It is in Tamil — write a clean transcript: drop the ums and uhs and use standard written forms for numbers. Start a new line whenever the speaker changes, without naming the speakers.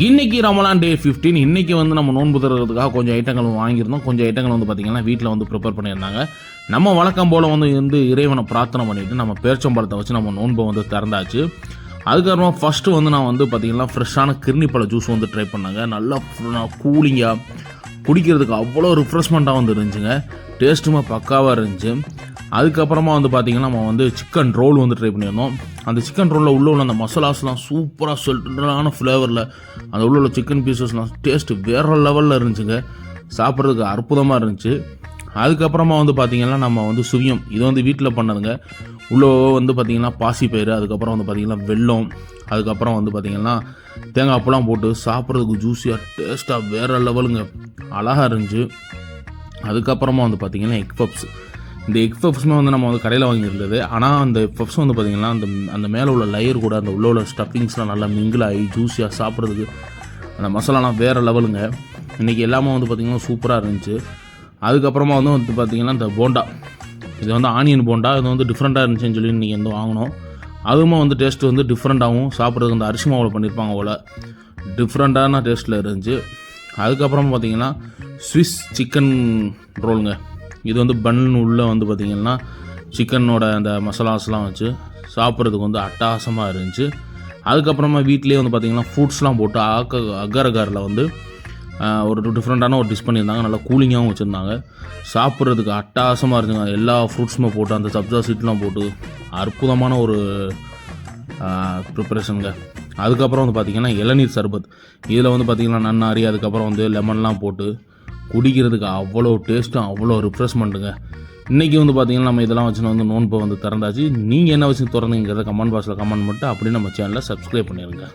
இன்றைக்கி ரமலான் டே 15. இன்றைக்கி வந்து நம்ம நோன்பு தருவதுக்காக கொஞ்சம் ஐட்டங்கள் வாங்கியிருந்தோம். கொஞ்சம் ஐட்டங்கள் வந்து பார்த்திங்கன்னா வீட்டில் வந்து ப்ரிப்பேர் பண்ணியிருந்தாங்க. நம்ம வழக்கம் போல் வந்து இறைவனை பிரார்த்தனை பண்ணிவிட்டு நம்ம பேரிச்சம்பழத்தை வச்சு நம்ம நோன்பை வந்து திறந்தாச்சு. அதுக்கப்புறமா ஃபஸ்ட்டு வந்து நான் வந்து பார்த்திங்கன்னா ஃப்ரெஷ்ஷான கிர்ணிப்பழ ஜூஸ் வந்து ட்ரை பண்ணாங்க. நல்லா கூலிங்காக குடிக்கிறதுக்கு அவ்வளோ ரிஃப்ரெஷ்மெண்ட்டாக வந்து இருந்துச்சுங்க. டேஸ்ட்டுமா பக்காவாக இருந்துச்சு. அதுக்கப்புறமா வந்து பார்த்திங்கன்னா நம்ம வந்து சிக்கன் ரோல் வந்து ட்ரை பண்ணியிருந்தோம். அந்த சிக்கன் ரோலில் உள்ள அந்த மசாலாஸ்லாம் சூப்பராக செல்டான ஃப்ளேவரில் அந்த உள்ள சிக்கன் பீசஸ்லாம் டேஸ்ட்டு வேறு லெவலில் இருந்துச்சுங்க. சாப்பிட்றதுக்கு அற்புதமாக இருந்துச்சு. அதுக்கப்புறமா வந்து பார்த்திங்கன்னா நம்ம வந்து சுவியம் இது வந்து வீட்டில் பண்ணதுங்க. உள்ளே வந்து பார்த்திங்கன்னா பாசிப்பயிறு, அதுக்கப்புறம் வந்து பார்த்திங்கன்னா வெல்லம், அதுக்கப்புறம் வந்து பார்த்திங்கன்னா தேங்காய் பூலாம் போட்டு சாப்பிட்றதுக்கு ஜூஸியாக டேஸ்ட்டாக வேறு லெவலுங்க, அழகாக இருந்துச்சு. அதுக்கப்புறமா வந்து பார்த்திங்கன்னா எக் பப்ஸ். இந்த எக் பப்ஸுமே வந்து நம்ம வந்து கடையில் வாங்கியிருந்தது. ஆனால் அந்த பப்ஸ் வந்து பார்த்திங்கன்னா அந்த மேலே உள்ள லேயர் கூட அந்த உள்ள ஸ்டஃபிங்ஸ்லாம் நல்லா மிங்கிள் ஆகி ஜூஸியாக சாப்பிட்றதுக்கு அந்த மசாலாலாம் வேறு லெவலுங்க. இன்றைக்கி எல்லாமே வந்து பார்த்திங்கன்னா சூப்பராக இருந்துச்சு. அதுக்கப்புறமா வந்து பார்த்திங்கன்னா இந்த போண்டா, இது வந்து ஆனியன் போண்டா, இது வந்து டிஃப்ரெண்ட்டாக இருந்துச்சுன்னு சொல்லி இன்றைக்கி வந்து வாங்கினோம். அதுவுமே வந்து டேஸ்ட்டு வந்து டிஃப்ரெண்ட்டாகவும் சாப்பிட்றதுக்கு அந்த அரிசி மாவில் பண்ணியிருப்பாங்க போல் டிஃப்ரெண்ட்டான டேஸ்ட்டில் இருந்துச்சு. அதுக்கப்புறம் பார்த்திங்கன்னா ஸ்விஸ் சிக்கன் ரோலுங்க. இது வந்து பன் உள்ளே வந்து பார்த்திங்கன்னா சிக்கனோட அந்த மசாலாஸ்லாம் வச்சு சாப்பிட்றதுக்கு வந்து அட்டகாசமாக இருந்துச்சு. அதுக்கப்புறமா வீட்டிலே வந்து பார்த்திங்கன்னா ஃப்ரூட்ஸ்லாம் போட்டு அகரகாரில் வந்து ஒரு டிஃப்ரெண்ட்டான ஒரு டிஷ் பண்ணியிருந்தாங்க. நல்லா கூலிங்காகவும் வச்சுருந்தாங்க. சாப்பிட்றதுக்கு அட்டகாசமாக இருந்துச்சுங்க. எல்லா ஃப்ரூட்ஸுமே போட்டு அந்த சப்ஜா சீட்லாம் போட்டு அற்புதமான ஒரு ப்ரிப்பரேஷனுங்க. அதுக்கப்புறம் வந்து பார்த்திங்கன்னா இளநீர் சர்பத். இதில் வந்து பார்த்திங்கன்னா நன்னாரி, அதுக்கப்புறம் வந்து லெமன்லாம் போட்டு குடிக்கிறதுக்கு அவ்வளோ டேஸ்ட்டும் அவ்வளோ ரிஃப்ரெஷ்மெண்ட்டுங்க. இன்றைக்கி வந்து பார்த்திங்கன்னா நம்ம இதெல்லாம் வச்சு வந்து நோன்பை வந்து திறந்தாச்சு. நீங்கள் என்ன வச்சு திறந்தீங்கிறத கமெண்ட் பாக்ஸில் கமெண்ட் பண்ணிட்டு அப்படியே நம்ம சேனலை சப்ஸ்கிரைப் பண்ணிடுங்க.